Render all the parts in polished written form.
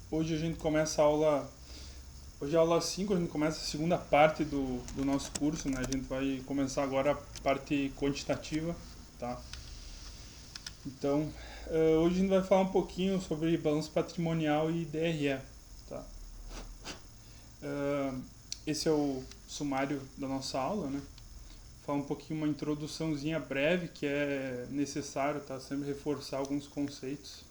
Hoje a gente começa a aula. Hoje é a aula 5, a gente começa a segunda parte do nosso curso, né? A gente vai começar agora a parte quantitativa, tá? Então, hoje a gente vai falar um pouquinho sobre balanço patrimonial e DRE, tá? Ah, esse é o sumário da nossa aula, né? Falar um pouquinho, uma introduçãozinha breve, que é necessário, tá? Sempre reforçar alguns conceitos.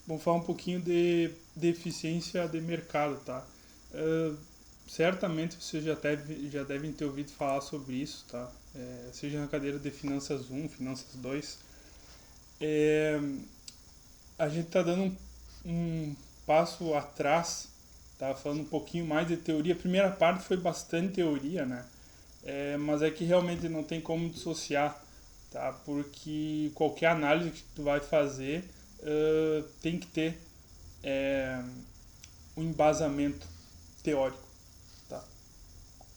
Vamos falar um pouquinho de eficiência de mercado, tá? Uh, certamente vocês já devem ter ouvido falar sobre isso, tá? Seja na cadeira de Finanças 1, Finanças 2. É, a gente está dando um passo atrás, tá? Falando um pouquinho mais de teoria. A primeira parte foi bastante teoria, né? Mas é que realmente não tem como dissociar, tá? Porque qualquer análise que tu vai fazer tem que ter é, um embasamento teórico, tá?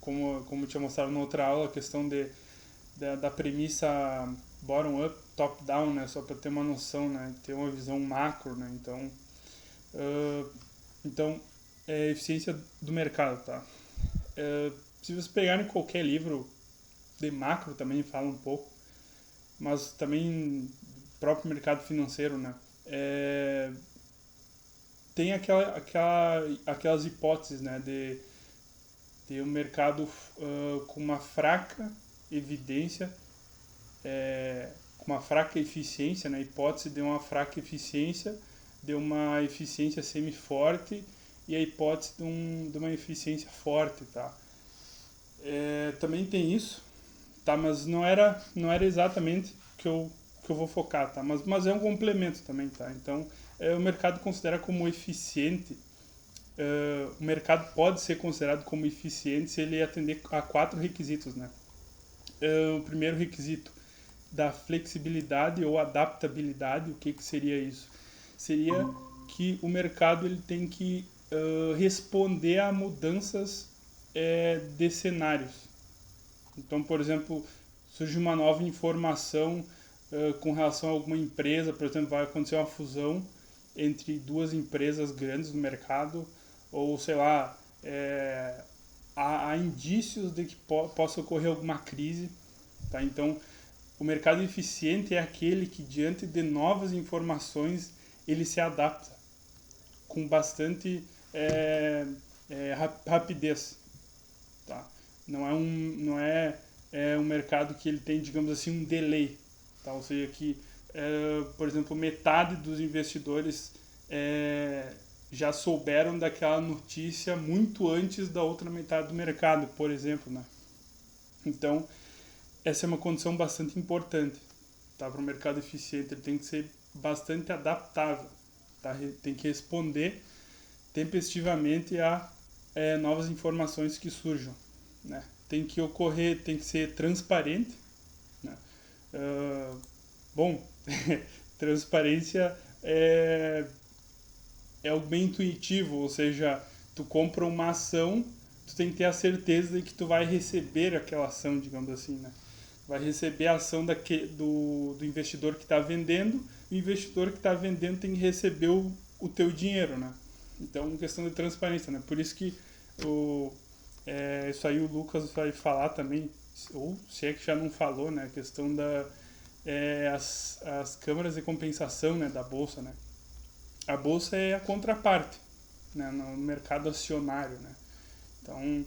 Como eu tinha mostrado na outra aula, a questão da premissa bottom-up, top-down, né? Só para ter uma noção, né? Ter uma visão macro, né? Uh, então eficiência do mercado, tá? Se vocês pegarem qualquer livro de macro também fala um pouco, mas também próprio mercado financeiro, né? Tem aquelas hipóteses, né, de um mercado com uma fraca evidência, com uma fraca eficiência, né, hipótese de uma fraca eficiência, de uma eficiência semi-forte e a hipótese de uma eficiência forte, tá? Também tem isso, tá? Mas não era exatamente que eu vou focar, tá? Mas é um complemento também, tá? Então, o mercado considera como eficiente. O mercado pode ser considerado como eficiente se ele atender a 4 requisitos, né? O primeiro requisito da flexibilidade ou adaptabilidade, o que seria isso? Seria que o mercado ele tem que responder a mudanças de cenários. Então, por exemplo, surge uma nova informação com relação a alguma empresa, por exemplo, vai acontecer uma fusão entre duas empresas grandes no mercado, ou sei lá, há indícios de que possa ocorrer alguma crise, tá? Então, o mercado eficiente é aquele que, diante de novas informações, ele se adapta com bastante rapidez, tá? Não é um mercado que ele tem, digamos assim, um delay, tá? Ou seja, que, por exemplo, metade dos investidores já souberam daquela notícia muito antes da outra metade do mercado, por exemplo, né? Então, essa é uma condição bastante importante, tá? Para o mercado eficiente, ele tem que ser bastante adaptável, tá? Tem que responder tempestivamente a novas informações que surjam, né? Tem que ocorrer, tem que ser transparente, né? Bom, transparência é algo bem intuitivo, ou seja, tu compra uma ação, tu tem que ter a certeza de que tu vai receber aquela ação, digamos assim, né? Vai receber a ação do investidor que está vendendo, e o investidor que está vendendo tem que receber o teu dinheiro, né? Então, questão de transparência, né? Por isso que isso aí o Lucas vai falar também, ou se é que já não falou, né? A questão as câmaras de compensação, né, da Bolsa, né? A Bolsa é a contraparte, né, no mercado acionário, né? Então,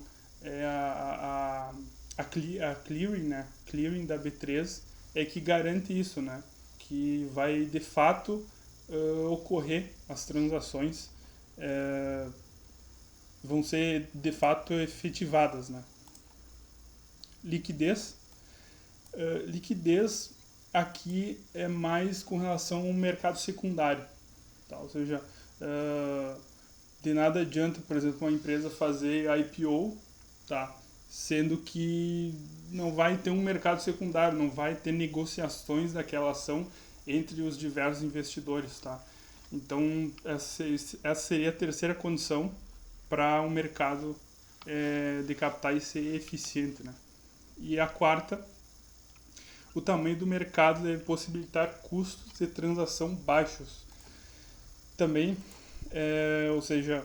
a clearing, né? Clearing da B3 é que garante isso, né? Que vai de fato ocorrer as transações vão ser de fato efetivadas, né? Liquidez. Liquidez aqui é mais com relação ao mercado secundário, tá? Ou seja, de nada adianta, por exemplo, uma empresa fazer IPO, tá? Sendo que não vai ter um mercado secundário, não vai ter negociações daquela ação entre os diversos investidores, tá? Então, essa seria a terceira condição para um mercado de capitais ser eficiente, né? E a quarta, o tamanho do mercado deve possibilitar custos de transação baixos. Também ou seja,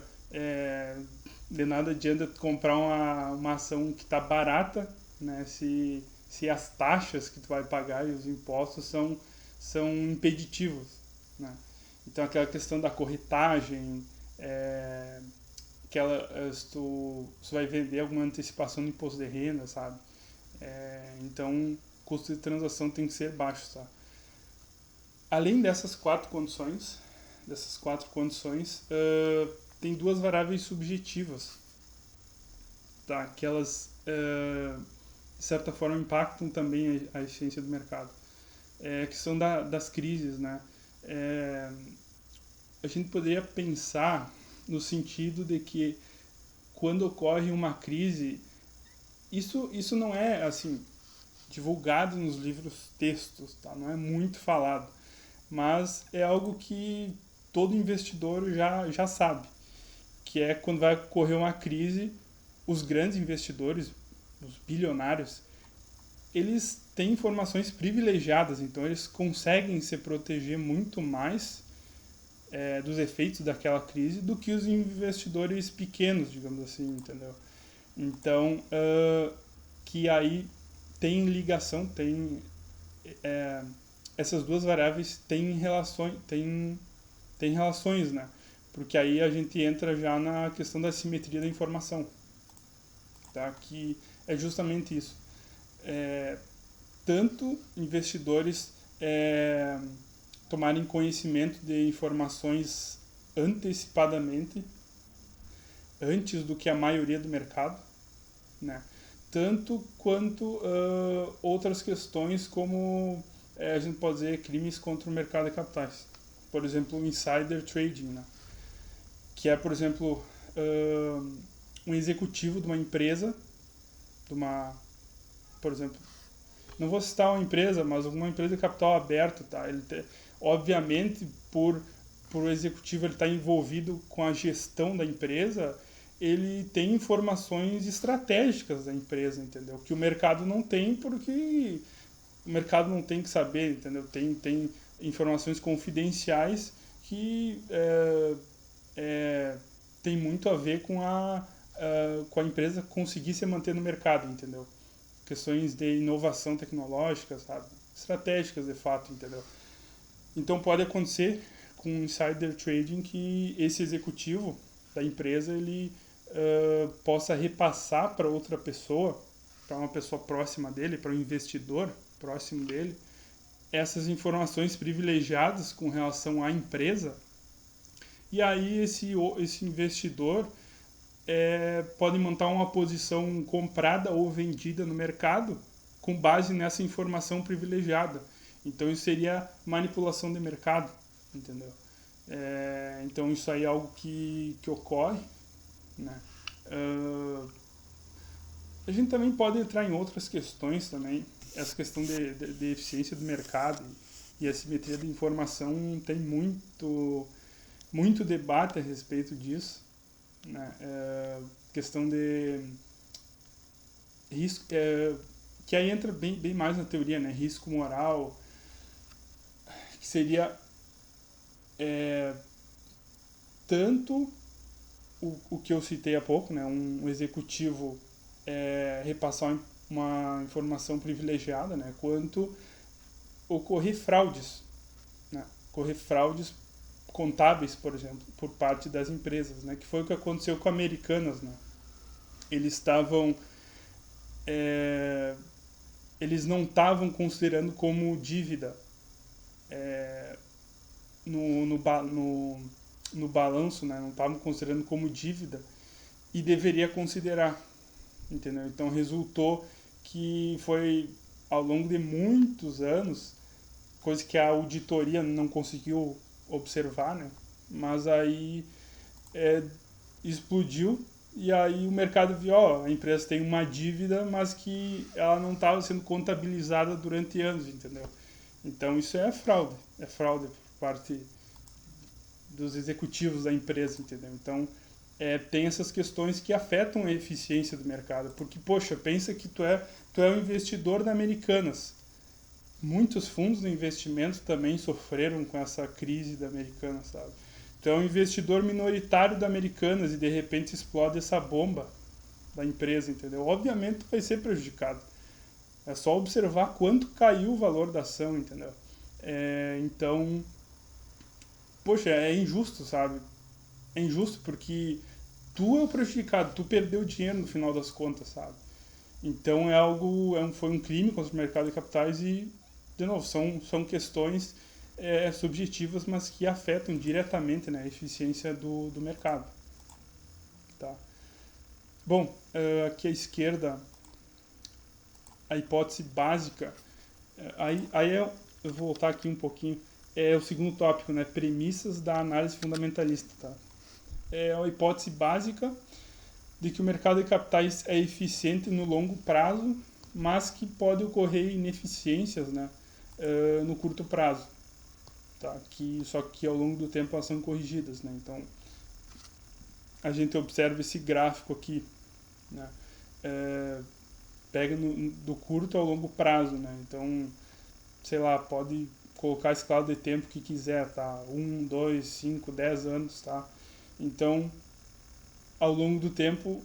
de nada adianta tu comprar uma ação que está barata, né, se as taxas que tu vai pagar e os impostos são impeditivos, né? Então aquela questão da corretagem, se tu vai vender alguma antecipação do imposto de renda, sabe? Então o custo de transação tem que ser baixo, tá? Além dessas quatro condições, tem duas variáveis subjetivas, tá? Que elas, de certa forma, impactam também a eficiência do mercado. Que são das crises, né? A gente poderia pensar no sentido de que quando ocorre uma crise, isso não é, assim, divulgado nos livros textos, tá? Não é muito falado, mas é algo que todo investidor já sabe, que é quando vai ocorrer uma crise, os grandes investidores, os bilionários, eles têm informações privilegiadas, então eles conseguem se proteger muito mais dos efeitos daquela crise do que os investidores pequenos, digamos assim, entendeu? Então, que aí tem ligação, essas duas variáveis têm relações, né? Porque aí a gente entra já na questão da simetria da informação, tá? Que é justamente isso. Tanto investidores tomarem conhecimento de informações antecipadamente, antes do que a maioria do mercado, né? Tanto quanto outras questões como a gente pode dizer crimes contra o mercado de capitais. Por exemplo, o insider trading, né? Que é, por exemplo, um executivo de uma empresa, por exemplo, não vou citar uma empresa, mas alguma empresa de capital aberto, tá? Obviamente, por o executivo ele estar envolvido com a gestão da empresa, ele tem informações estratégicas da empresa, entendeu? Que o mercado não tem, porque o mercado não tem que saber, entendeu? Tem informações confidenciais que tem muito a ver com a empresa conseguir se manter no mercado, entendeu? Questões de inovação tecnológica, sabe? Estratégicas, de fato, entendeu? Então pode acontecer com insider trading que esse executivo da empresa ele possa repassar para outra pessoa, para uma pessoa próxima dele, para um investidor próximo dele, essas informações privilegiadas com relação à empresa. E aí esse investidor pode montar uma posição comprada ou vendida no mercado com base nessa informação privilegiada. Então isso seria manipulação de mercado, entendeu? Então isso aí é algo que ocorre, né? A gente também pode entrar em outras questões também. Essa questão de eficiência do mercado e a simetria da informação tem muito debate a respeito disso, né? Questão de risco, que aí entra bem mais na teoria, né? Risco moral, que seria tanto o que eu citei há pouco, né? Um executivo repassar uma informação privilegiada, né? Quanto ocorrer fraudes, né? Ocorrer fraudes contábeis, por exemplo, por parte das empresas, né? Que foi o que aconteceu com Americanas, né? Eles não estavam considerando como dívida no balanço, né? Não estavam considerando como dívida e deveria considerar, entendeu? Então resultou que foi ao longo de muitos anos, coisa que a auditoria não conseguiu observar, né? Mas aí explodiu e aí o mercado viu, a empresa tem uma dívida, mas que ela não estava sendo contabilizada durante anos, entendeu? Então isso é fraude por parte dos executivos da empresa, entendeu? Então tem essas questões que afetam a eficiência do mercado, porque, poxa, pensa que tu é um investidor da Americanas. Muitos fundos de investimento também sofreram com essa crise da Americanas, sabe? tu é um investidor minoritário da Americanas e de repente explode essa bomba da empresa, entendeu? Obviamente tu vai ser prejudicado. É só observar quanto caiu o valor da ação, entendeu? Então, poxa, é injusto, sabe? É injusto porque tu é o prejudicado, tu perdeu dinheiro no final das contas, sabe? Então foi um crime contra o mercado de capitais e, de novo, são questões subjetivas, mas que afetam diretamente, né, a eficiência do mercado. Tá? Bom, aqui à esquerda, a hipótese básica, eu vou voltar aqui um pouquinho, é o segundo tópico, né, premissas da análise fundamentalista. Tá? É a hipótese básica de que o mercado de capitais é eficiente no longo prazo, mas que pode ocorrer ineficiências, né, no curto prazo. Tá? Só que ao longo do tempo elas são corrigidas. Né? Então, a gente observa esse gráfico aqui, né? Pega do curto ao longo prazo. Né? Então, sei lá, pode colocar a escala de tempo que quiser, tá? 1, 2, 5, 10 anos, tá? Então, ao longo do tempo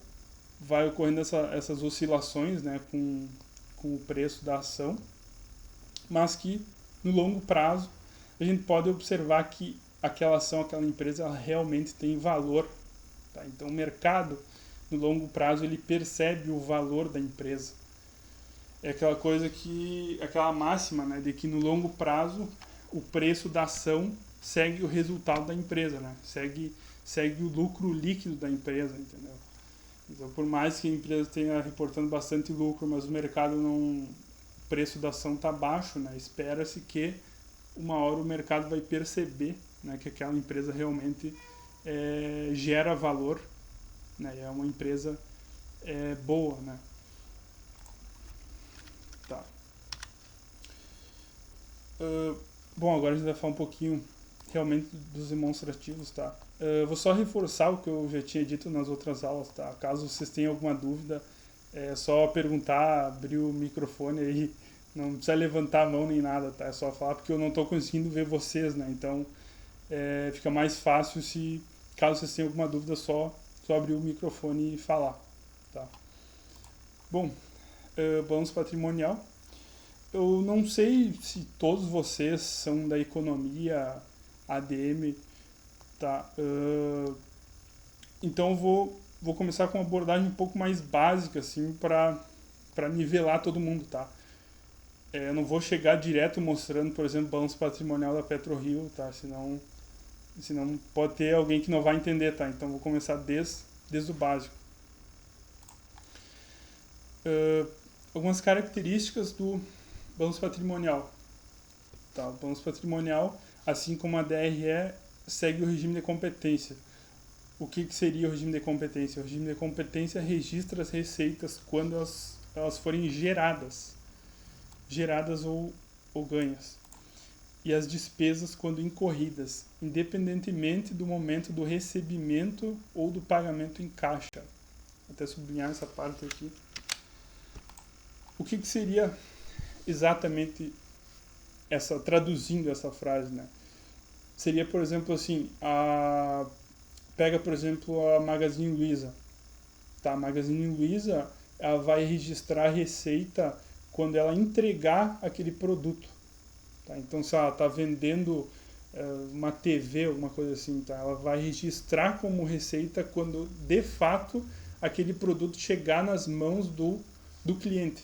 vai ocorrendo essas oscilações, né, com o preço da ação, mas que no longo prazo a gente pode observar que aquela ação, aquela empresa, ela realmente tem valor. Tá? Então o mercado, no longo prazo, ele percebe o valor da empresa. É aquela coisa aquela máxima, né, de que no longo prazo o preço da ação segue o resultado da empresa, né? Segue o lucro líquido da empresa, entendeu? Então, por mais que a empresa tenha reportando bastante lucro, mas o mercado o preço da ação está baixo, né? Espera-se que uma hora o mercado vai perceber, né, que aquela empresa realmente gera valor, né? É uma empresa boa, né? Tá. Bom, agora a gente vai falar um pouquinho realmente dos demonstrativos, tá? Vou só reforçar o que eu já tinha dito nas outras aulas, tá? Caso vocês tenham alguma dúvida, é só perguntar, abrir o microfone aí, não precisa levantar a mão nem nada, tá? É só falar porque eu não estou conseguindo ver vocês, né? Então, fica mais fácil caso vocês tenham alguma dúvida, só abrir o microfone e falar, tá? Bom, balanço patrimonial. Eu não sei se todos vocês são da economia, ADM, tá? Então eu vou começar com uma abordagem um pouco mais básica, assim, para nivelar todo mundo, tá? Eu não vou chegar direto mostrando, por exemplo, o balanço patrimonial da PetroRio, tá? Senão pode ter alguém que não vai entender, tá? Então eu vou começar desde o básico. Algumas características do balanço patrimonial. Tá? O balanço patrimonial, assim como a DRE, segue o regime de competência. O que seria o regime de competência? O regime de competência registra as receitas quando elas forem geradas ou ganhas, e as despesas quando incorridas, independentemente do momento do recebimento ou do pagamento em caixa. Vou até sublinhar essa parte aqui. O que seria exatamente traduzindo essa frase, né? Seria, por exemplo, assim, pega, por exemplo, a Magazine Luiza. Tá? A Magazine Luiza, ela vai registrar a receita quando ela entregar aquele produto. Tá? Então, se ela está vendendo uma TV, alguma coisa assim, tá? Ela vai registrar como receita quando, de fato, aquele produto chegar nas mãos do cliente.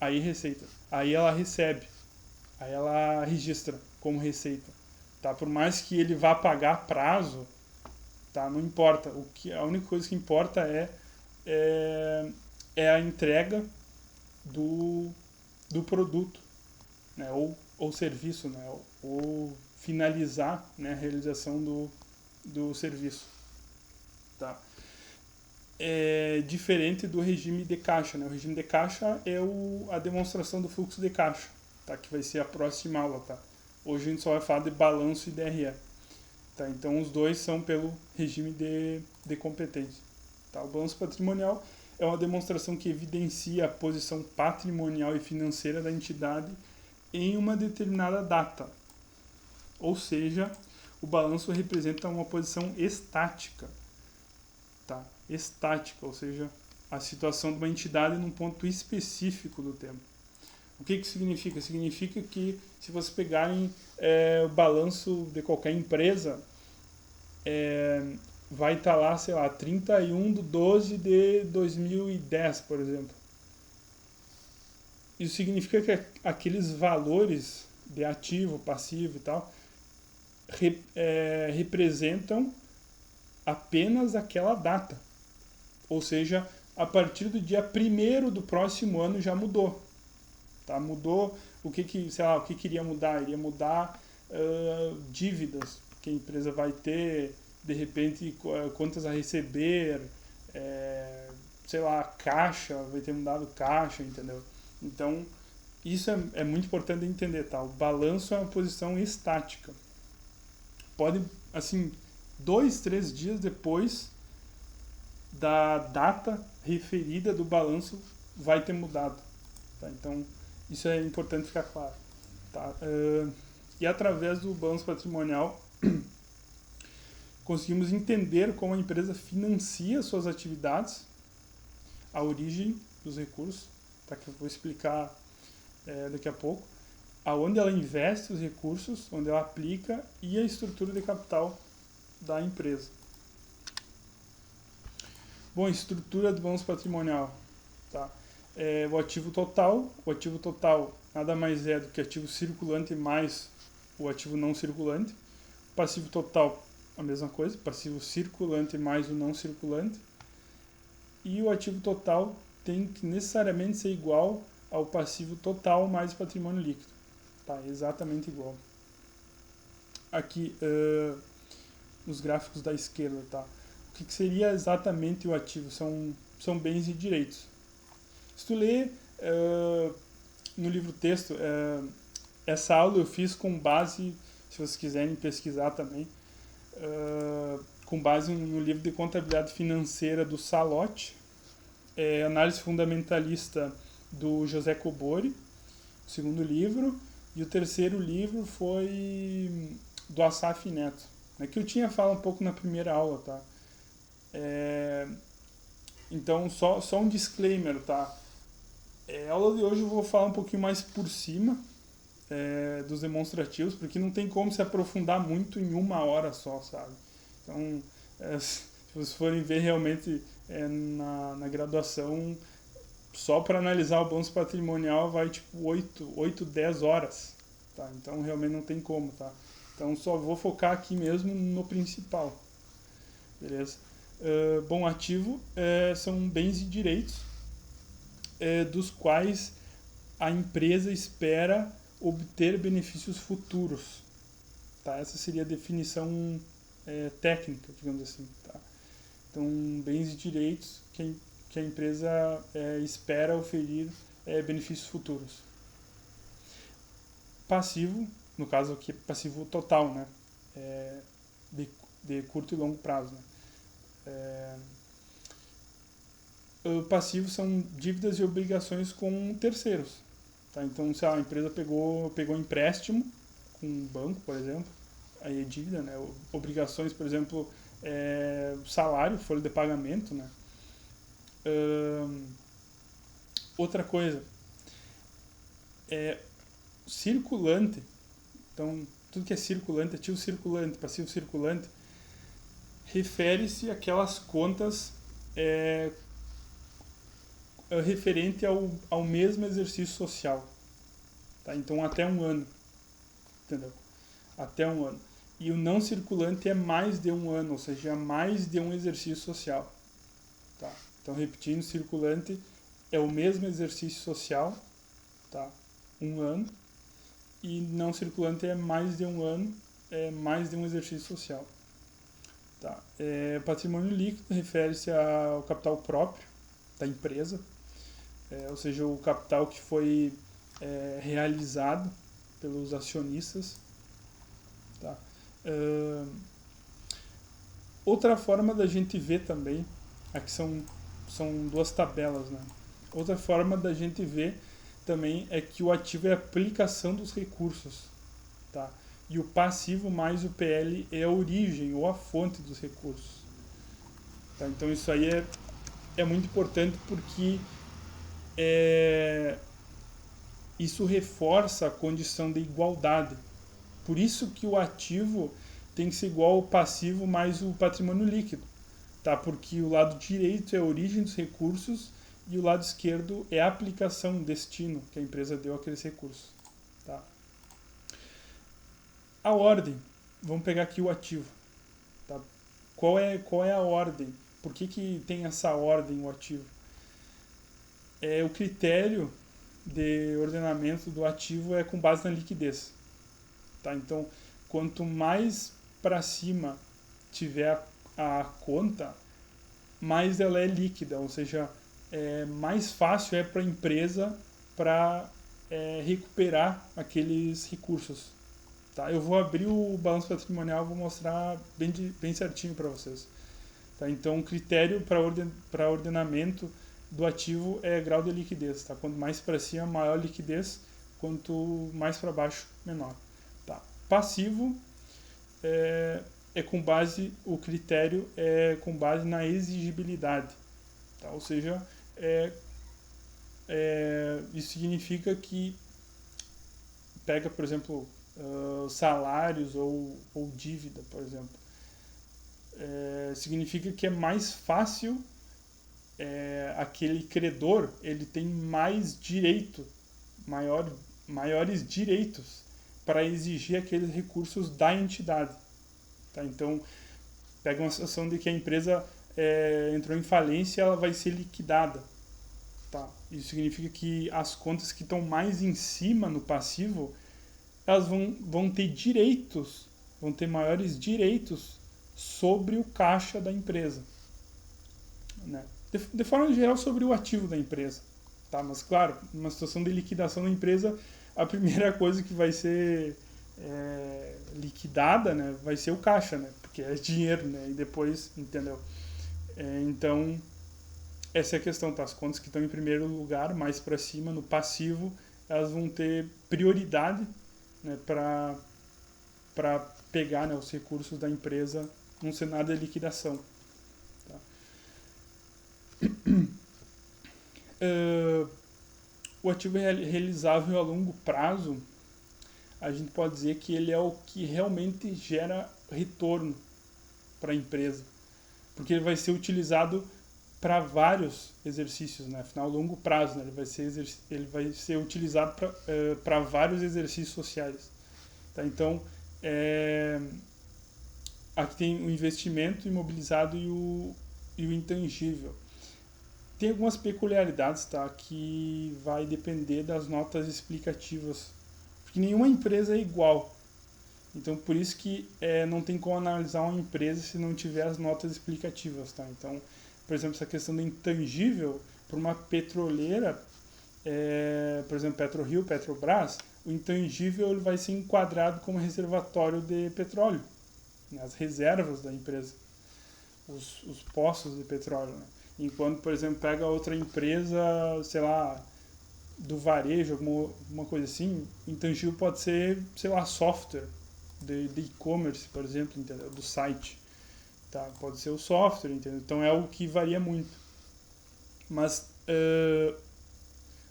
Aí receita. Aí ela recebe. Aí ela registra como receita. Tá? Por mais que ele vá pagar prazo, tá? Não importa. A única coisa que importa é a entrega do produto, né? Ou serviço, né? Ou finalizar, né, a realização do serviço. Tá? É diferente do regime de caixa, né? O regime de caixa é a demonstração do fluxo de caixa, tá? Que vai ser a próxima aula, tá? Hoje a gente só vai falar de balanço e DRE. Tá? Então os dois são pelo regime de competência. Tá? O balanço patrimonial é uma demonstração que evidencia a posição patrimonial e financeira da entidade em uma determinada data. Ou seja, o o balanço representa uma posição estática, tá? Estática, ou seja, a situação de uma entidade num ponto específico do tempo. O que significa? Significa que se vocês pegarem o balanço de qualquer empresa, vai estar lá, sei lá, 31/12 de 2010, por exemplo. Isso significa que aqueles valores de ativo, passivo e tal representam apenas aquela data. Ou seja, a partir do dia 1º do próximo ano já mudou. Tá? Mudou o que iria mudar? Iria mudar dívidas que a empresa vai ter, de repente contas a receber, sei lá, caixa, vai ter mudado caixa, entendeu? Então, isso é muito importante entender, tá? O balanço é uma posição estática. Pode, assim, 2, 3 dias depois da data referida do balanço vai ter mudado. Tá? Então, isso é importante ficar claro. Tá? E através do balanço patrimonial, conseguimos entender como a empresa financia suas atividades, a origem dos recursos, tá? Que eu vou explicar daqui a pouco, aonde ela investe os recursos, onde ela aplica e a estrutura de capital da empresa. Bom, estrutura do balanço patrimonial. Tá? O ativo total nada mais é do que ativo circulante mais o ativo não circulante. O passivo total, a mesma coisa, passivo circulante mais o não circulante. E o ativo total tem que necessariamente ser igual ao passivo total mais o patrimônio líquido. Tá? Exatamente igual. Aqui, nos gráficos da esquerda, tá? O que seria exatamente o ativo? São bens e direitos. Se tu ler no livro texto, essa aula eu fiz com base, se vocês quiserem pesquisar também, com base no livro de contabilidade financeira do Salotti, análise fundamentalista do José Cobori, o segundo livro, e o terceiro livro foi do Assaf Neto, né, que eu tinha falado um pouco na primeira aula, tá? Então, só um disclaimer, tá? A aula de hoje eu vou falar um pouquinho mais por cima dos demonstrativos, porque não tem como se aprofundar muito em uma hora só, sabe? Então, se vocês forem ver realmente na graduação, só para analisar o balanço patrimonial vai tipo 8, 10 horas, tá? Então, realmente não tem como, tá? Então, só vou focar aqui mesmo no principal, beleza? Bom, ativo são bens e direitos dos quais a empresa espera obter benefícios futuros. Tá? Essa seria a definição técnica, digamos assim. Tá? Então, bens e direitos que a empresa espera oferir benefícios futuros. Passivo, no caso aqui, passivo total, né? De curto e longo prazo. Né? Passivos são dívidas e obrigações com terceiros. Tá? Então, se a empresa pegou empréstimo com um banco, por exemplo, aí é dívida, né? Obrigações, por exemplo, salário, folha de pagamento, né? Outra coisa, circulante. Então, tudo que é circulante, ativo circulante, passivo circulante, refere-se àquelas contas referente ao mesmo exercício social. Tá? Então, até um ano. Entendeu? Até um ano. E o não circulante é mais de um ano, ou seja, mais de um exercício social. Tá? Então, repetindo, circulante é o mesmo exercício social, tá? Um ano. E não circulante é mais de um ano, é mais de um exercício social. Tá. Patrimônio líquido refere-se ao capital próprio da empresa, ou seja, o capital que foi realizado pelos acionistas. Tá. Outra forma da gente ver também, aqui são duas tabelas, né? Outra forma da gente ver também é que o ativo é a aplicação dos recursos. Tá? e o passivo mais o PL é a origem ou a fonte dos recursos. Tá? Então isso aí é muito importante porque isso reforça a condição de igualdade. Por isso que o ativo tem que ser igual ao passivo mais o patrimônio líquido. Tá? Porque o lado direito é a origem dos recursos e o lado esquerdo é a aplicação, destino que a empresa deu àqueles recursos. Tá? A ordem. Vamos pegar aqui o ativo. Tá? Qual é a ordem? Por que tem essa ordem, o ativo? O critério de ordenamento do ativo é com base na liquidez. Tá? Então, quanto mais para cima tiver a conta, mais ela é líquida, ou seja, mais fácil é para a empresa para recuperar aqueles recursos. Tá? Eu vou abrir o balanço patrimonial e vou mostrar bem certinho para vocês. Tá? Então, o critério para ordenamento do ativo é grau de liquidez. Tá? Quanto mais para cima, maior liquidez, quanto mais para baixo, menor. Tá? Passivo o critério é com base na exigibilidade. Tá? Ou seja, isso significa que pega, por exemplo, salários ou dívida, por exemplo. Significa que é mais fácil, aquele credor ele tem mais direito, maiores direitos para exigir aqueles recursos da entidade. Tá? Então, pega uma situação de que a empresa entrou em falência, ela vai ser liquidada. Tá? Isso significa que as contas que estão mais em cima no passivo, elas vão ter direitos, vão ter maiores direitos sobre o caixa da empresa. Né? De forma geral, sobre o ativo da empresa. Tá? Mas, claro, numa situação de liquidação da empresa, a primeira coisa que vai ser liquidada, né, vai ser o caixa, né, porque é dinheiro, né, e depois, entendeu? Então, essa é a questão, tá? As contas que estão em primeiro lugar, mais para cima, no passivo, elas vão ter prioridade, né, para pegar, né, os recursos da empresa num cenário de liquidação. Tá? O ativo realizável a longo prazo, a gente pode dizer que ele é o que realmente gera retorno para a empresa, porque ele vai ser utilizado para vários exercícios, né? Afinal, a longo prazo, né? Ele vai ser utilizado para vários exercícios sociais. Tá? Então, aqui tem o investimento imobilizado e o intangível. Tem algumas peculiaridades, tá? Que vai depender das notas explicativas, porque nenhuma empresa é igual. Então, por isso que não tem como analisar uma empresa se não tiver as notas explicativas. Tá? Então, por exemplo, essa questão do intangível, para uma petroleira, por exemplo, PetroRio, Petrobras, o intangível ele vai ser enquadrado como reservatório de petróleo, né? As reservas da empresa, os poços de petróleo. Né? Enquanto, por exemplo, pega outra empresa, sei lá, do varejo, alguma coisa assim, intangível pode ser, sei lá, software de e-commerce, por exemplo, entendeu? Do site. Tá? Pode ser o software, entendeu? Então é algo que varia muito. Mas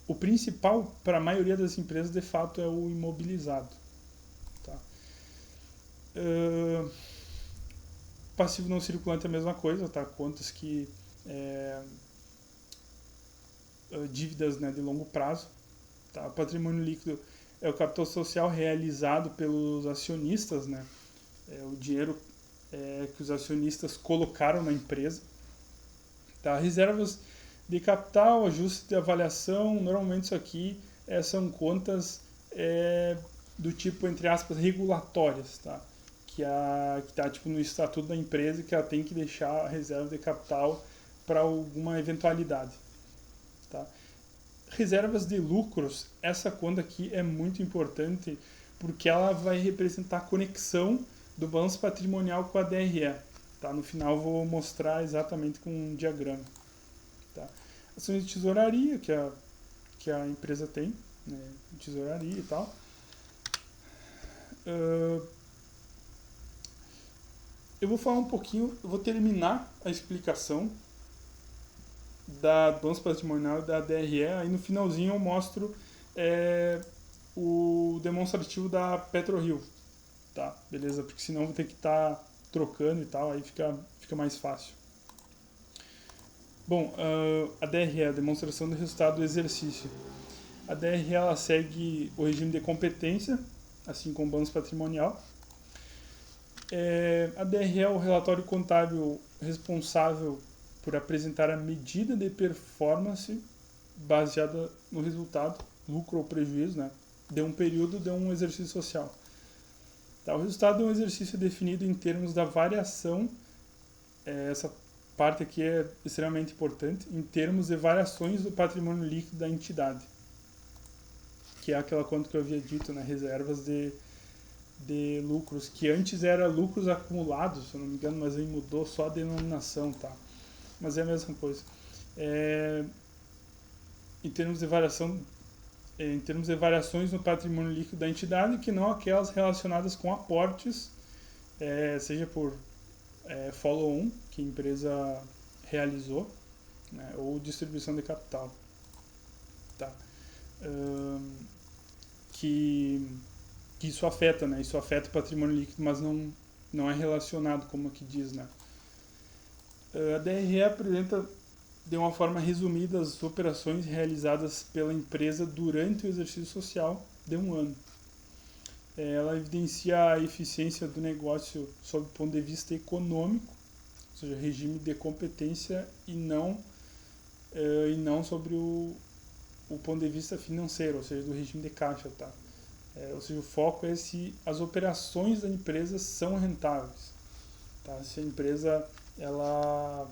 o principal para a maioria das empresas, de fato, é o imobilizado. Tá? Passivo não circulante é a mesma coisa, tá? Contas que dívidas, né, de longo prazo. Tá? Patrimônio líquido é o capital social realizado pelos acionistas, né? O dinheiro que os acionistas colocaram na empresa. Tá? Reservas de capital, ajuste de avaliação, normalmente isso aqui são contas do tipo, entre aspas, regulatórias, tá? Que está tipo, no estatuto da empresa, que ela tem que deixar a reserva de capital para alguma eventualidade. Tá? Reservas de lucros, essa conta aqui é muito importante porque ela vai representar a conexão do balanço patrimonial com a DRE. Tá? No final eu vou mostrar exatamente com um diagrama. Tá? Ações de tesouraria que a empresa tem, né? Tesouraria e tal. ah, eu vou falar um pouquinho, eu vou terminar a explicação da balança patrimonial da DRE, aí no finalzinho eu mostro o demonstrativo da PetroRio, tá? Beleza? Porque senão eu vou ter que estar trocando e tal, aí fica mais fácil. Bom, a DRE, a demonstração do resultado do exercício. A DRE ela segue o regime de competência, assim como o balanço patrimonial. A DRE é o relatório contábil responsável por apresentar a medida de performance baseada no resultado, lucro ou prejuízo, né, de um período de um exercício social. Tá, o resultado é um exercício definido em termos da variação, essa parte aqui é extremamente importante, em termos de variações do patrimônio líquido da entidade, que é aquela conta que eu havia dito, né, reservas de lucros, que antes era lucros acumulados, se eu não me engano, mas aí mudou só a denominação, tá? Mas é a mesma coisa. Em termos de variações no patrimônio líquido da entidade, que não aquelas relacionadas com aportes, seja por follow-on, que a empresa realizou, né, ou distribuição de capital. Tá? Que isso afeta, né? Isso afeta o patrimônio líquido, mas não é relacionado, como aqui diz, né? A DRE apresenta de uma forma resumida as operações realizadas pela empresa durante o exercício social de um ano. Ela evidencia a eficiência do negócio sob o ponto de vista econômico, ou seja, regime de competência, e não sobre o ponto de vista financeiro, ou seja, do regime de caixa, tá? Ou seja, o foco é se as operações da empresa são rentáveis, tá? Se a empresa ela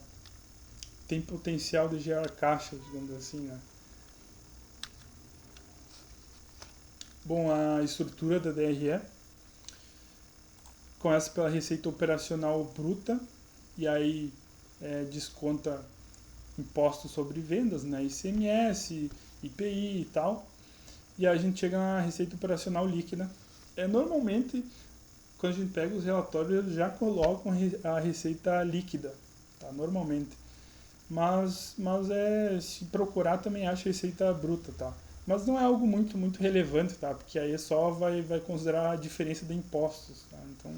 tem potencial de gerar caixa, digamos assim, né? Bom, a estrutura da DRE começa pela receita operacional bruta, e aí desconta impostos sobre vendas, né? ICMS, IPI e tal. E aí a gente chega na receita operacional líquida. Normalmente, quando a gente pega os relatórios, eles já colocam a receita líquida, tá? Normalmente. Mas se procurar também acha receita bruta, tá? Mas não é algo muito relevante, tá? Porque aí só vai considerar a diferença de impostos, tá? Então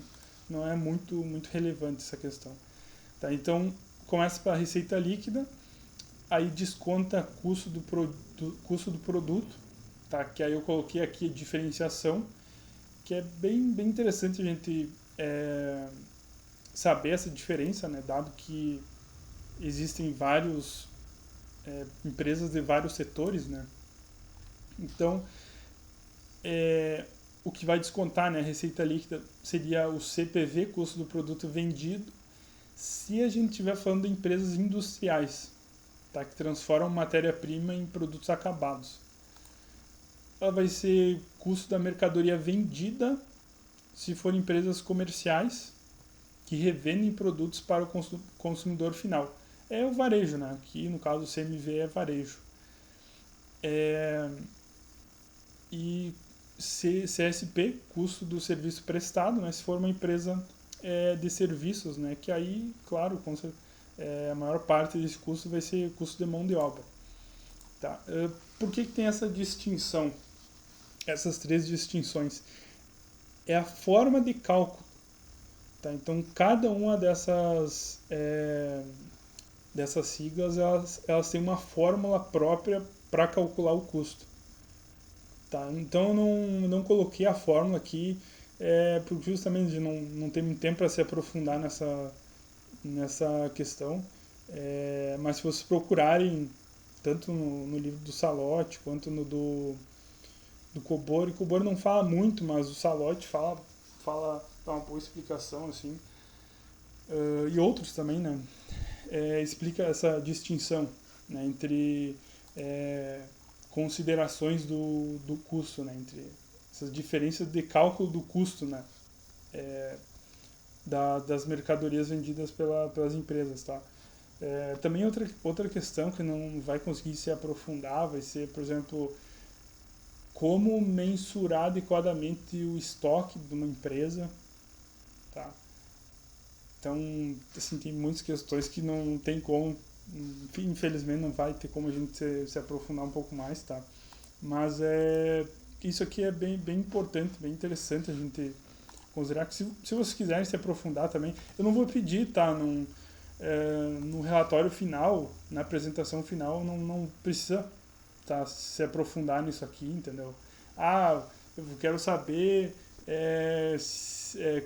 não é muito relevante essa questão, tá? Então começa pela receita líquida, aí desconta custo do produto, tá? Que aí eu coloquei aqui a diferenciação, que é bem interessante a gente saber essa diferença, né? Dado que existem vários empresas de vários setores, né? Então, o que vai descontar, né, a receita líquida seria o CPV, custo do produto vendido, se a gente estiver falando de empresas industriais, tá, que transformam matéria-prima em produtos acabados. Ela vai ser custo da mercadoria vendida, se for empresas comerciais que revendem produtos para o consumidor final. É o varejo, né? Aqui no caso o CMV é varejo. E CSP, custo do serviço prestado, né? Se for uma empresa de serviços, né? Que aí, claro, a maior parte desse custo vai ser custo de mão de obra. Tá? Por que tem essa distinção? Essas três distinções? É a forma de cálculo. Tá? Então, cada uma dessas siglas, elas têm uma fórmula própria para calcular o custo. Tá? Então, eu não coloquei a fórmula aqui, porque justamente não tem muito tempo para se aprofundar nessa questão. Mas se vocês procurarem, tanto no livro do Salotti, quanto no do Kobori, o Kobori não fala muito, mas o Salotti dá uma boa explicação, assim. E outros também, né? Explica essa distinção, né, entre considerações do custo, né, entre essas diferenças de cálculo do custo, né, das mercadorias vendidas pelas empresas, tá? Também outra questão que não vai conseguir se aprofundar vai ser, por exemplo, como mensurar adequadamente o estoque de uma empresa, tá? Então, assim, tem muitas questões que não tem como, infelizmente não vai ter como a gente se aprofundar um pouco mais, tá? Mas isso aqui é bem importante, bem interessante a gente considerar que se vocês quiserem se aprofundar também, eu não vou pedir, tá? No relatório final, na apresentação final, não precisa, tá, se aprofundar nisso aqui, entendeu? Ah, eu quero saber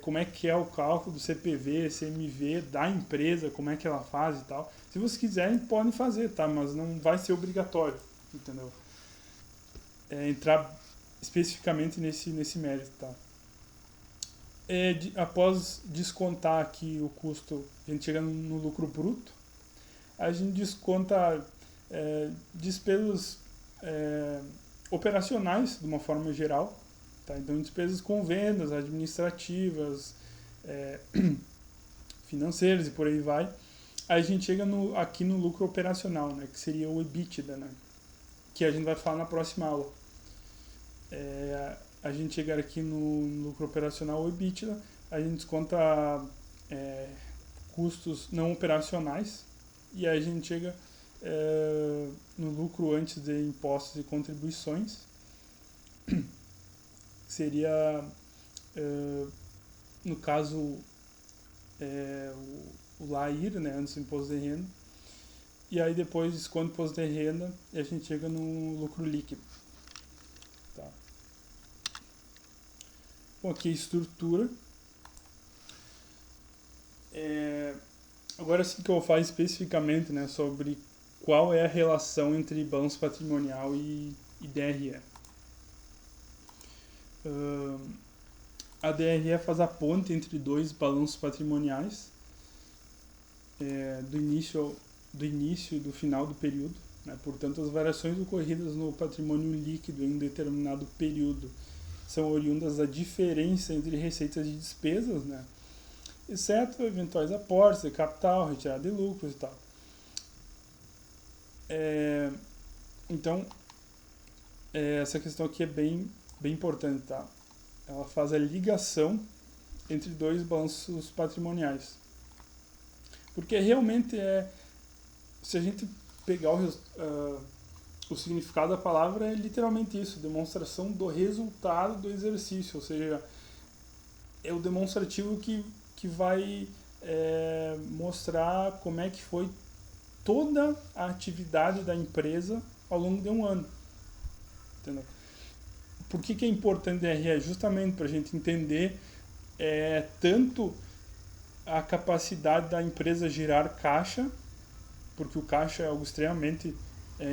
como é que é o cálculo do CPV, CMV da empresa, como é que ela faz e tal. Se vocês quiserem, podem fazer, tá? Mas não vai ser obrigatório, entendeu? Entrar especificamente nesse mérito, tá? Após descontar aqui o custo, a gente chega no lucro bruto, a gente desconta despesas operacionais, de uma forma geral, tá? Então, despesas com vendas, administrativas, financeiras e por aí vai. Aí a gente chega aqui no lucro operacional, né? Que seria o EBITDA, né? Que a gente vai falar na próxima aula. A gente chegar aqui no lucro operacional, o EBITDA, a gente desconta custos não operacionais e aí a gente chega no lucro antes de impostos e contribuições, seria, no caso, o LAIR, né, antes do imposto de renda, e aí depois desconta o imposto de renda e a gente chega no lucro líquido. Tá. Bom, aqui a estrutura. Agora sim que eu vou falar especificamente, né, sobre qual é a relação entre balanço patrimonial e DRE. A DRE faz a ponte entre dois balanços patrimoniais, do início e do final do período. Né? Portanto, as variações ocorridas no patrimônio líquido em um determinado período são oriundas da diferença entre receitas e despesas, né? Exceto eventuais aportes de capital, retirada de lucros e tal. Então, essa questão aqui é bem importante, tá? Ela faz a ligação entre dois balanços patrimoniais. Porque realmente se a gente pegar o significado da palavra, é literalmente isso, demonstração do resultado do exercício, ou seja, é o demonstrativo que vai mostrar como é que foi toda a atividade da empresa ao longo de um ano. Entendeu? Por que é importante a DRE? Justamente para a gente entender tanto a capacidade da empresa girar caixa, porque o caixa é algo extremamente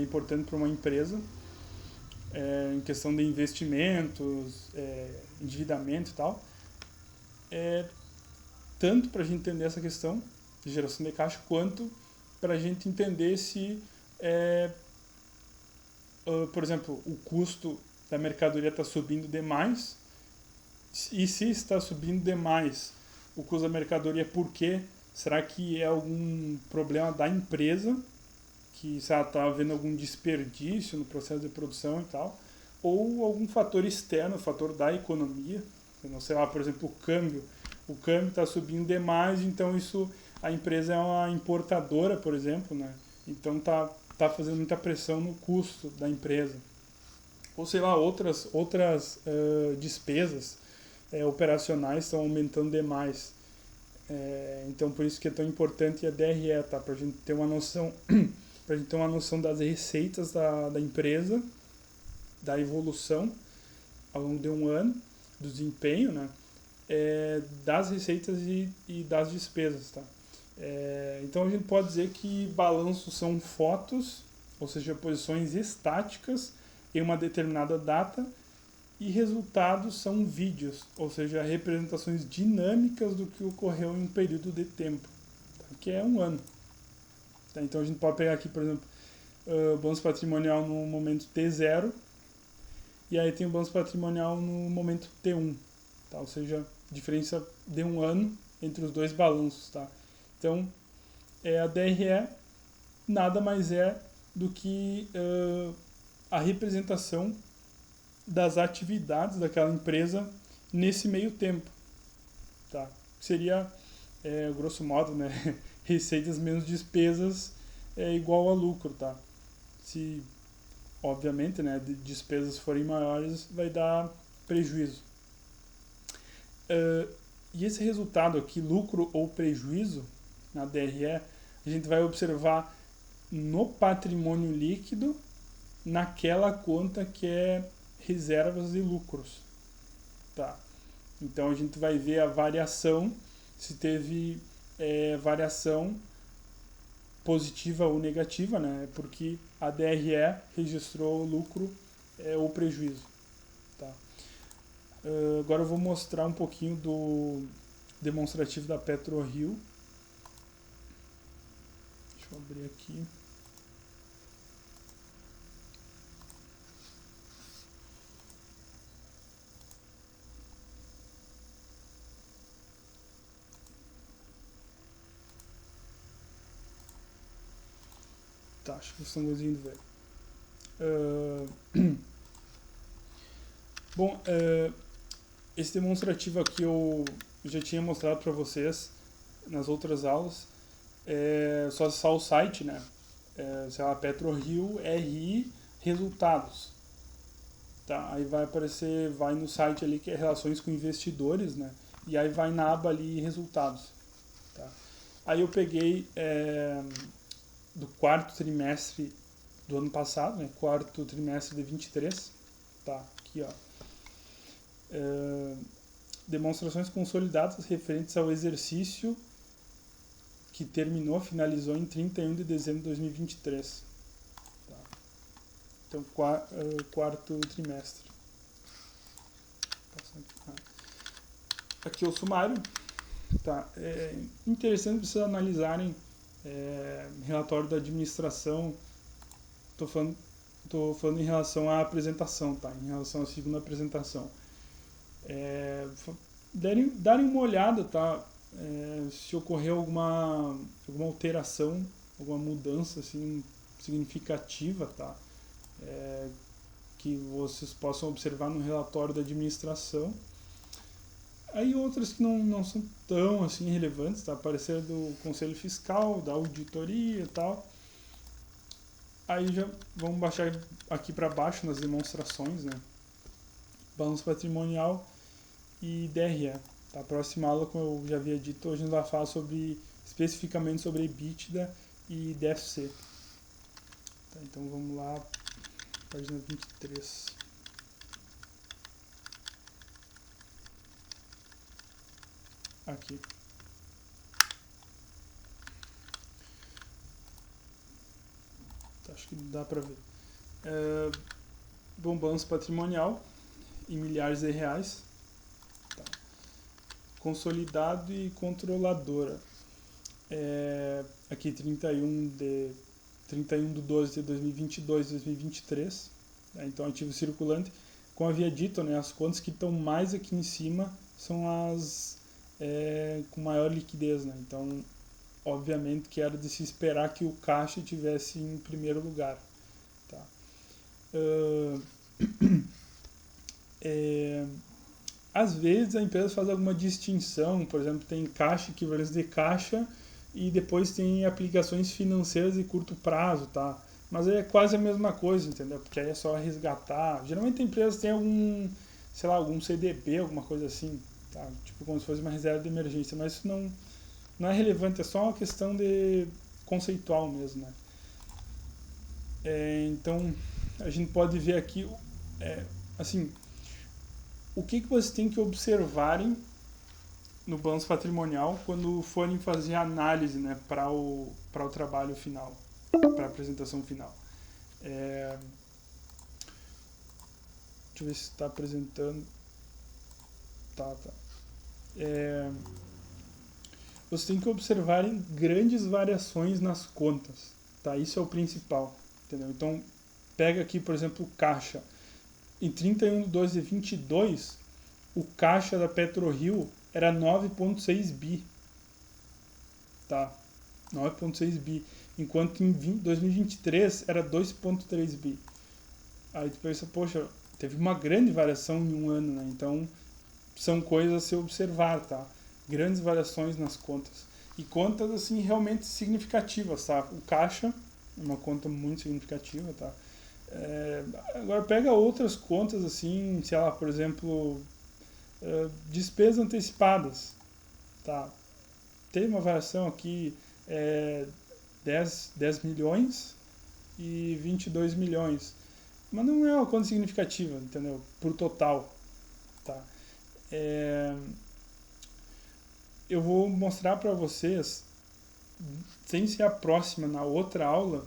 importante para uma empresa, em questão de investimentos, endividamento e tal. Tanto para a gente entender essa questão de geração de caixa, quanto para a gente entender se, por exemplo, o custo da mercadoria está subindo demais, e se está subindo demais o custo da mercadoria, por quê? Será que é algum problema da empresa, que está havendo algum desperdício no processo de produção e tal, ou algum fator externo, fator da economia, sei lá, por exemplo, o câmbio está subindo demais, então a empresa é uma importadora, por exemplo, né? Então tá fazendo muita pressão no custo da empresa. Ou sei lá, outras despesas operacionais estão aumentando demais. Então por isso que é tão importante a DRE, tá? Para a gente ter uma noção das receitas da empresa, da evolução ao longo de um ano, do desempenho, né? Das receitas e das despesas, tá? Então a gente pode dizer que balanços são fotos, ou seja, posições estáticas em uma determinada data, e resultados são vídeos, ou seja, representações dinâmicas do que ocorreu em um período de tempo, tá? Que é um ano. Tá? Então a gente pode pegar aqui, por exemplo, balanço patrimonial no momento T0, e aí tem o balanço patrimonial no momento T1, tá? Ou seja, diferença de um ano entre os dois balanços, tá? Então, a DRE nada mais é do que a representação das atividades daquela empresa nesse meio tempo, tá? Seria, grosso modo, né, receitas menos despesas é igual a lucro, tá? Se, obviamente, né, despesas forem maiores, vai dar prejuízo. E esse resultado aqui, lucro ou prejuízo, na DRE, a gente vai observar no patrimônio líquido, naquela conta que é reservas e lucros, tá? Então a gente vai ver a variação, se teve variação positiva ou negativa, né? Porque a DRE registrou lucro ou prejuízo, tá? Agora eu vou mostrar um pouquinho do demonstrativo da PetroRio. Deixa eu abrir aqui. Tá, acho que vocês estão conseguindo ver. Bom, esse demonstrativo aqui eu já tinha mostrado para vocês nas outras aulas. É só acessar o site, né? Sei lá, PetroRio RI resultados. Tá? Aí vai aparecer, vai no site ali que é relações com investidores, né? E aí vai na aba ali resultados. Tá? Aí eu peguei do quarto trimestre do ano passado, né? Quarto trimestre de 23, tá? Aqui, ó. Demonstrações consolidadas referentes ao exercício que finalizou em 31 de dezembro de 2023. Tá? Então, quarto trimestre. Aqui é o sumário. Tá? É interessante vocês analisarem relatório da administração. Estou falando em relação à apresentação, tá? Em relação à segunda apresentação. Darem uma olhada, tá? Se ocorreu alguma alteração, alguma mudança assim, significativa, tá? Que vocês possam observar no relatório da administração. Aí outras que não são tão assim relevantes, tá? Aparecer do Conselho Fiscal, da auditoria e tal. Aí já vamos baixar aqui para baixo nas demonstrações, né? Balanço patrimonial e DRE. Tá? A próxima aula, como eu já havia dito, a gente vai falar especificamente sobre EBITDA e DFC. Tá? Então vamos lá, página 23. Aqui. Tá, acho que dá para ver. Bom, balanço patrimonial em milhares de reais. Tá. Consolidado e controladora. Aqui 31 de 12 de 2022 2023. Tá? Então, ativo circulante. Como havia dito, né, as contas que estão mais aqui em cima são as com maior liquidez. Né? Então, obviamente que era de se esperar que o caixa estivesse em primeiro lugar. Tá? Às vezes a empresa faz alguma distinção, por exemplo, tem caixa, equivalência de caixa, e depois tem aplicações financeiras de curto prazo, tá? Mas é quase a mesma coisa, entendeu? Porque aí é só resgatar. Geralmente a empresa tem algum CDB, alguma coisa assim, tá? Tipo como se fosse uma reserva de emergência, mas isso não é relevante, é só uma questão de conceitual mesmo, né? Então, a gente pode ver aqui, assim, o que vocês têm que observarem no balanço patrimonial quando forem fazer a análise, né, para o trabalho final, para a apresentação final. Deixa eu ver se está apresentando. Tá. Vocês têm que observarem grandes variações nas contas, tá? Isso é o principal, entendeu? Então, pega aqui, por exemplo, o caixa. Em 31 de 12 de 22, o caixa da PetroRio era 9,6 bi. Tá? 9,6 bi. Enquanto em 2023 era 2,3 bi. Aí tu pensa, poxa, teve uma grande variação em um ano, né? Então, são coisas a se observar, tá? Grandes variações nas contas. E contas, assim, realmente significativas, tá? O caixa é uma conta muito significativa, tá? Agora, pega outras contas, assim, sei lá, por exemplo, despesas antecipadas, tá? Tem uma variação aqui, 10 milhões e 22 milhões. Mas não é uma conta significativa, entendeu? Por total, tá? Eu vou mostrar para vocês, sem ser a próxima, na outra aula,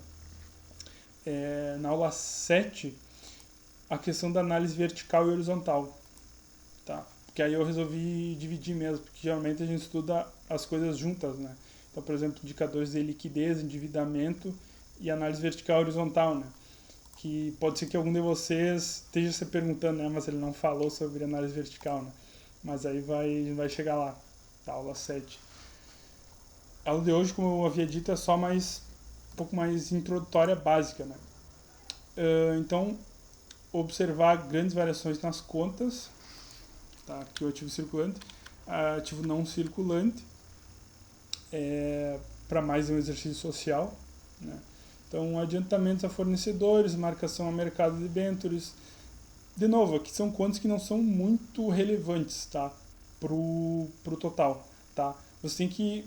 na aula 7, a questão da análise vertical e horizontal, tá? Porque aí eu resolvi dividir mesmo, porque geralmente a gente estuda as coisas juntas, né? Então, por exemplo, indicadores de liquidez, endividamento e análise vertical e horizontal, né? Que pode ser que algum de vocês esteja se perguntando, né? Mas ele não falou sobre análise vertical, né? Mas aí vai chegar lá, tá? Aula 7. A aula de hoje, como eu havia dito, é só um pouco mais introdutória, básica, né? Então, observar grandes variações nas contas, tá? Aqui o ativo circulante, ativo não circulante, para mais um exercício social, né? Então, adiantamentos a fornecedores, marcação a mercado de debêntures. De novo, aqui são contas que não são muito relevantes, tá? Pro total, tá? Você tem que,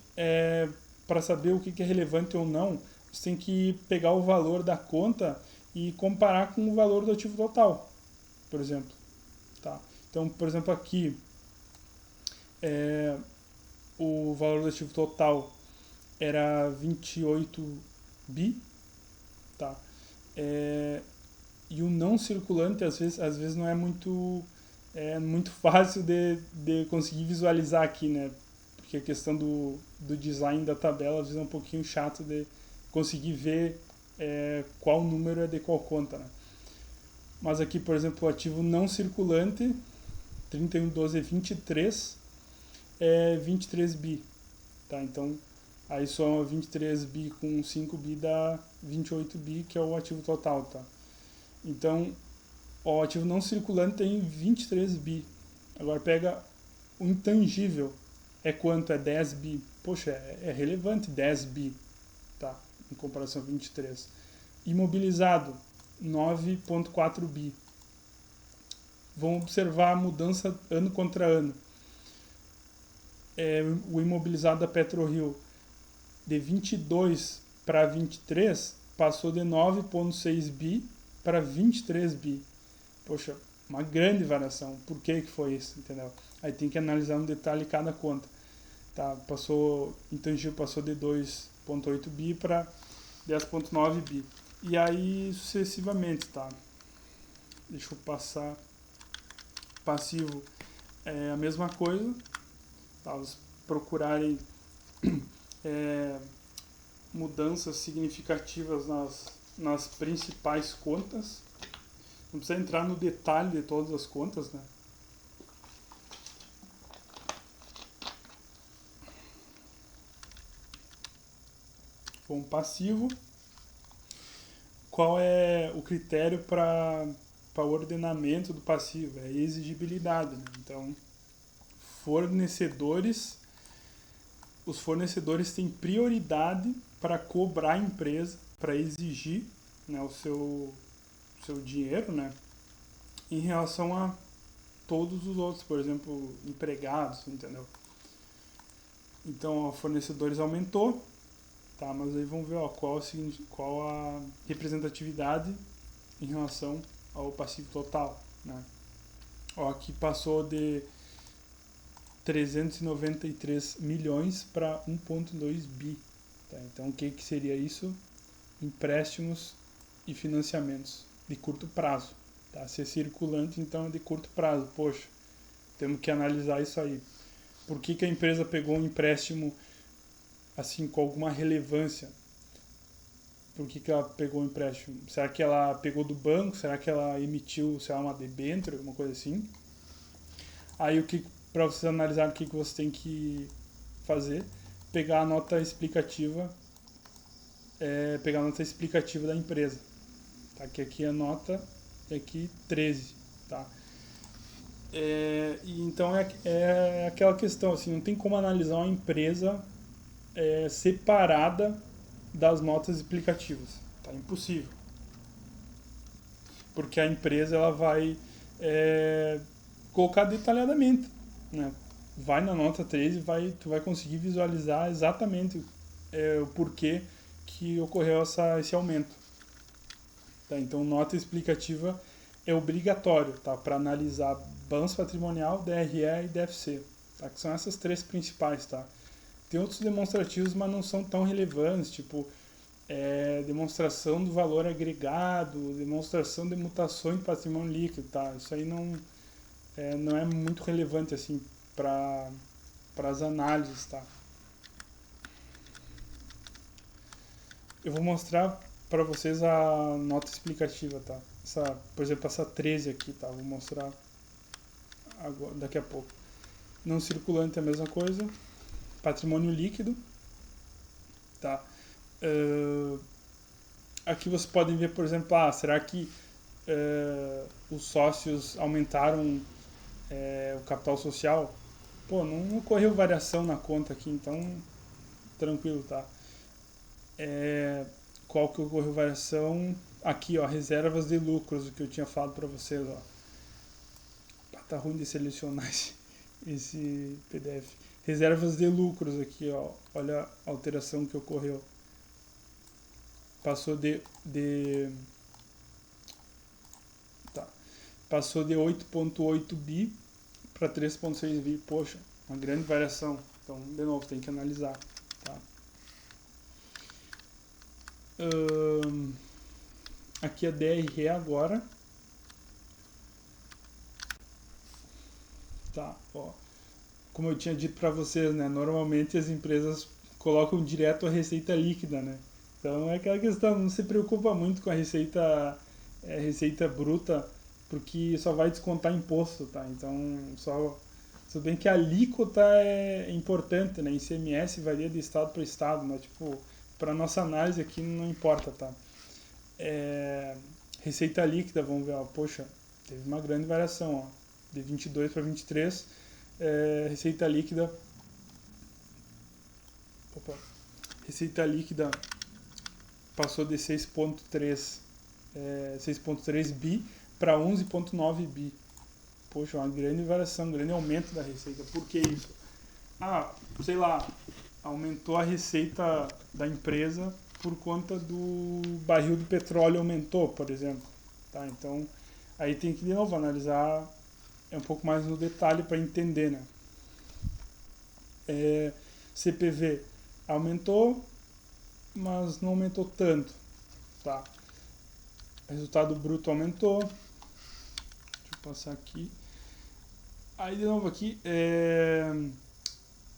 para saber o que é relevante ou não, você tem que pegar o valor da conta e comparar com o valor do ativo total, por exemplo, tá? Então, por exemplo, aqui, o valor do ativo total era 28 bi, tá? E o não circulante às vezes não é muito fácil de conseguir visualizar aqui, né? Porque a questão do design da tabela às vezes é um pouquinho chato de conseguir ver qual número é de qual conta, né? Mas aqui, por exemplo, o ativo não circulante 311223 é 23 bi, tá? Então aí soma 23 bi com 5 bi dá 28 bi, que é o ativo total, tá? Então, o ativo não circulante tem 23 bi. Agora pega o intangível. É quanto? É 10 bi. Poxa, é relevante 10 bi, tá? Em comparação a 23. Imobilizado, 9,4 bi. Vamos observar a mudança ano contra ano. O imobilizado da PetroRio, de 22 para 23, passou de 9,6 bi para 23 bi. Poxa, uma grande variação. Por que foi isso, entendeu? Aí tem que analisar no detalhe cada conta. Tá? Intangível passou de 2,8 bi para 10,9 bi. E aí sucessivamente, tá? Deixa eu passar. Passivo é a mesma coisa. Tá? Vocês procurarem mudanças significativas nas principais contas. Não precisa entrar no detalhe de todas as contas, né? Bom, passivo. Qual é o critério para o ordenamento do passivo? É a exigibilidade, né? Então, os fornecedores têm prioridade para cobrar a empresa, para exigir, né, o seu dinheiro, né, em relação a todos os outros, por exemplo, empregados, entendeu? Então, fornecedores aumentou, tá? Mas aí vamos ver qual a representatividade em relação ao passivo total, né? Aqui passou de 393 milhões para 1,2 bi. Tá? Então, o que seria isso? Empréstimos e financiamentos de curto prazo. Tá? Se é circulante, então é de curto prazo. Poxa, temos que analisar isso aí. Por que a empresa pegou um empréstimo assim com alguma relevância? Por que ela pegou um empréstimo? Será que ela pegou do banco? Será que ela emitiu, sei lá, uma debênture, alguma coisa assim? Aí para vocês analisar o que você tem que fazer, pegar a nota explicativa, da empresa. Tá? Que aqui é nota, e aqui 13. tá? E então é aquela questão, assim, não tem como analisar uma empresa separada das notas explicativas, tá? Impossível. Porque a empresa ela vai colocar detalhadamente, né? Vai na nota 3 e tu vai conseguir visualizar exatamente o porquê que ocorreu esse aumento. Tá? Então, nota explicativa é obrigatório, tá? Para analisar balanço patrimonial, DRE e DFC, tá? Que são essas três principais, tá? Tem outros demonstrativos, mas não são tão relevantes, tipo demonstração do valor agregado, demonstração de mutações de patrimônio líquido, tá? Isso aí não é muito relevante assim para as análises, tá? Eu vou mostrar para vocês a nota explicativa, tá? Por exemplo, essa 13 aqui, tá? Vou mostrar agora, daqui a pouco. Não circulante é a mesma coisa. Patrimônio líquido, tá? Aqui vocês podem ver, por exemplo, será que os sócios aumentaram o capital social? Pô, não ocorreu variação na conta aqui, então tranquilo, tá? Qual que ocorreu variação? Aqui, ó, reservas de lucros, o que eu tinha falado para vocês, ó. Tá ruim de selecionar esse PDF. Reservas de lucros aqui, ó. Olha a alteração que ocorreu. Passou passou de 8.8 bi para 3.6 bi. Poxa, uma grande variação. Então, de novo, tem que analisar, tá? Aqui é DRE agora. Tá, ó. Como eu tinha dito para vocês, né? Normalmente as empresas colocam direto a receita líquida, né? Então é aquela questão, não se preocupa muito com a receita bruta, porque só vai descontar imposto, tá? Então, tudo bem que a alíquota é importante, né? ICMS varia de estado para estado, mas tipo, para nossa análise aqui não importa, tá? Receita líquida, vamos ver, ó, poxa, teve uma grande variação, ó, de 22 para 23, receita líquida, receita líquida passou de 6.3 bi para 11.9 bi. Poxa, uma grande variação, um grande aumento da receita. Por que isso? Sei lá, aumentou a receita da empresa por conta do barril do petróleo aumentou, por exemplo. Tá? Então, aí tem que, de novo, analisar um pouco mais no detalhe para entender, né? CPV aumentou, mas não aumentou tanto, tá? Resultado bruto aumentou. Deixa eu passar aqui. Aí, de novo, aqui,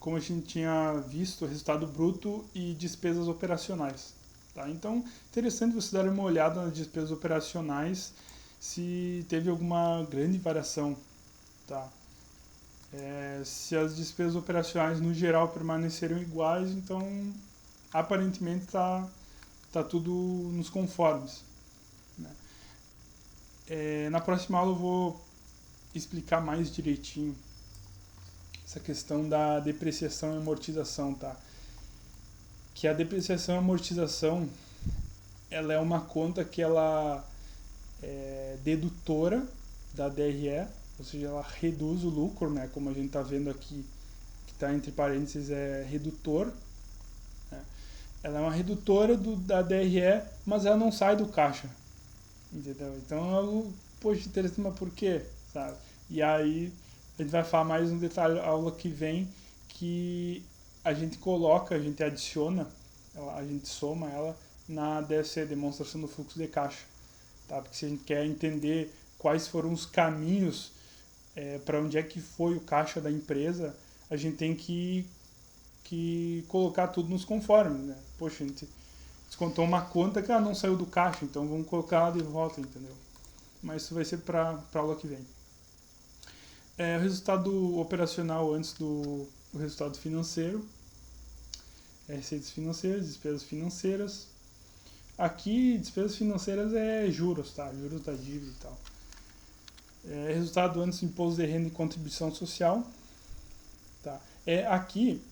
como a gente tinha visto, resultado bruto e despesas operacionais. Tá? Então, interessante você dar uma olhada nas despesas operacionais se teve alguma grande variação. Tá? Se as despesas operacionais no geral permaneceram iguais, então aparentemente tá tudo nos conformes. Né? Na próxima aula eu vou explicar mais direitinho essa questão da depreciação e amortização, tá? Que a depreciação e amortização ela é uma conta que ela é dedutora da DRE, ou seja, ela reduz o lucro, né? Como a gente está vendo aqui, que está entre parênteses é redutor. Né? Ela é uma redutora da DRE, mas ela não sai do caixa, entendeu? Então, poxa, interessante, mas por quê? Sabe? E aí a gente vai falar mais no detalhe na aula que vem, que a gente adiciona, a gente soma ela na DFC, demonstração do fluxo de caixa. Tá? Porque se a gente quer entender quais foram os caminhos para onde é que foi o caixa da empresa, a gente tem que colocar tudo nos conformes. Né? Poxa, a gente descontou uma conta que não saiu do caixa, então vamos colocar ela de volta, entendeu? Mas isso vai ser para a aula que vem. O resultado operacional antes do resultado financeiro, receitas financeiras, despesas financeiras. Aqui, despesas financeiras é juros, tá? Juros da dívida e tal. Resultado antes do imposto de renda e contribuição social. Tá? Aqui,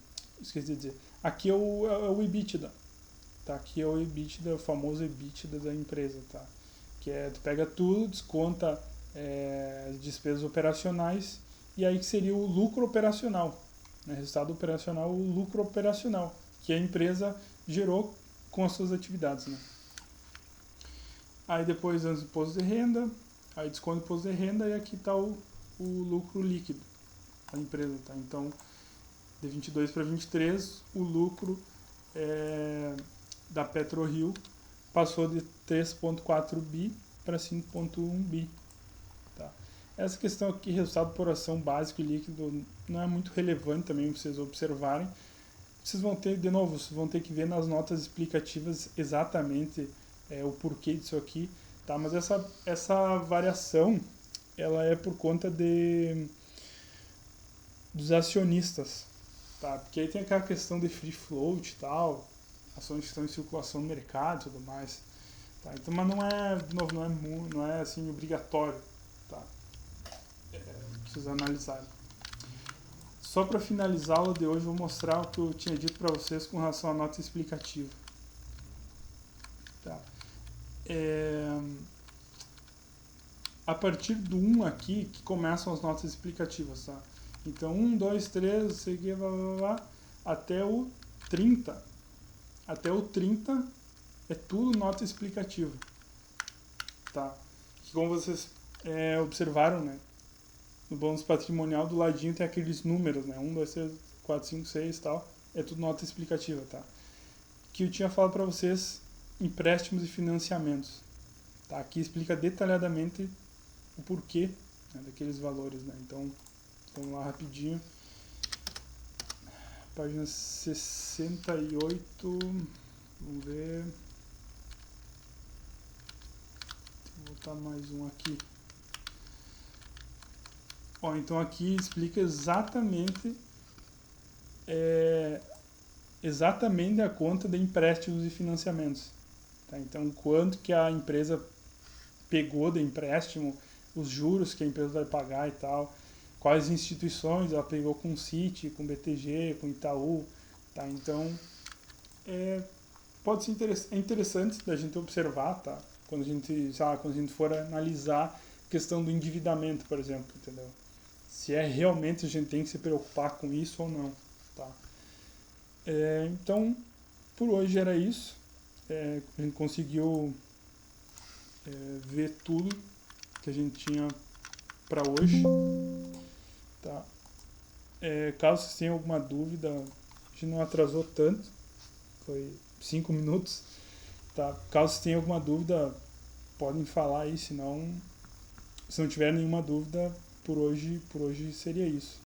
esqueci de dizer, aqui é o EBITDA. Tá? Aqui é o EBITDA, o famoso EBITDA da empresa. Tá? Que tu pega tudo, desconta as despesas operacionais e aí que seria o lucro operacional. Né? Resultado operacional, o lucro operacional que a empresa gerou com as suas atividades. Né? Aí depois antes do imposto de renda, aí desconto do imposto de renda e aqui está o lucro líquido da empresa. Tá? Então, de 22 para 23, o lucro da PetroRio passou de 3,4 bi para 5,1 bi. Tá? Essa questão aqui, resultado por ação básico e líquido, não é muito relevante também para vocês observarem. Vocês vão ter, de novo, vocês vão ter que ver nas notas explicativas exatamente o porquê disso aqui. Tá? Mas essa variação ela é por conta dos acionistas. Tá? Porque aí tem aquela questão de free float e tal, ações que estão em circulação no mercado e tudo mais. Tá? Então, mas não é, de novo, não é assim obrigatório. Tá? Precisa analisar. Só para finalizar a aula de hoje, vou mostrar o que eu tinha dito para vocês com relação à nota explicativa. Tá? A partir do 1 aqui que começam as notas explicativas. Tá? Então, 1, 2, 3, seguir, até o 30. Até o 30 é tudo nota explicativa. Tá? Que como vocês observaram, né? No bônus patrimonial do ladinho tem aqueles números, né? 1, 2, 3, 4, 5, 6 e tal. É tudo nota explicativa, tá? Que eu tinha falado para vocês, empréstimos e financiamentos. Tá? Aqui explica detalhadamente o porquê, né, daqueles valores, né? Então, vamos lá rapidinho. Página 68. Vamos ver. Vou botar mais um aqui. Ó, então aqui explica exatamente a conta de empréstimos e financiamentos. Tá? Então, quanto que a empresa pegou de empréstimo, os juros que a empresa vai pagar e tal, quais instituições ela pegou com o Citi, com o BTG, com o Itaú. Tá? Então, pode ser interessante da gente observar, tá? Quando a gente for analisar a questão do endividamento, por exemplo, entendeu? Se realmente a gente tem que se preocupar com isso ou não, tá? Então, por hoje era isso. A gente conseguiu ver tudo que a gente tinha para hoje, tá? Caso vocês tenham alguma dúvida, a gente não atrasou tanto, foi 5 minutos, tá? Caso vocês tenham alguma dúvida, podem falar aí, se não tiver nenhuma dúvida, por hoje seria isso.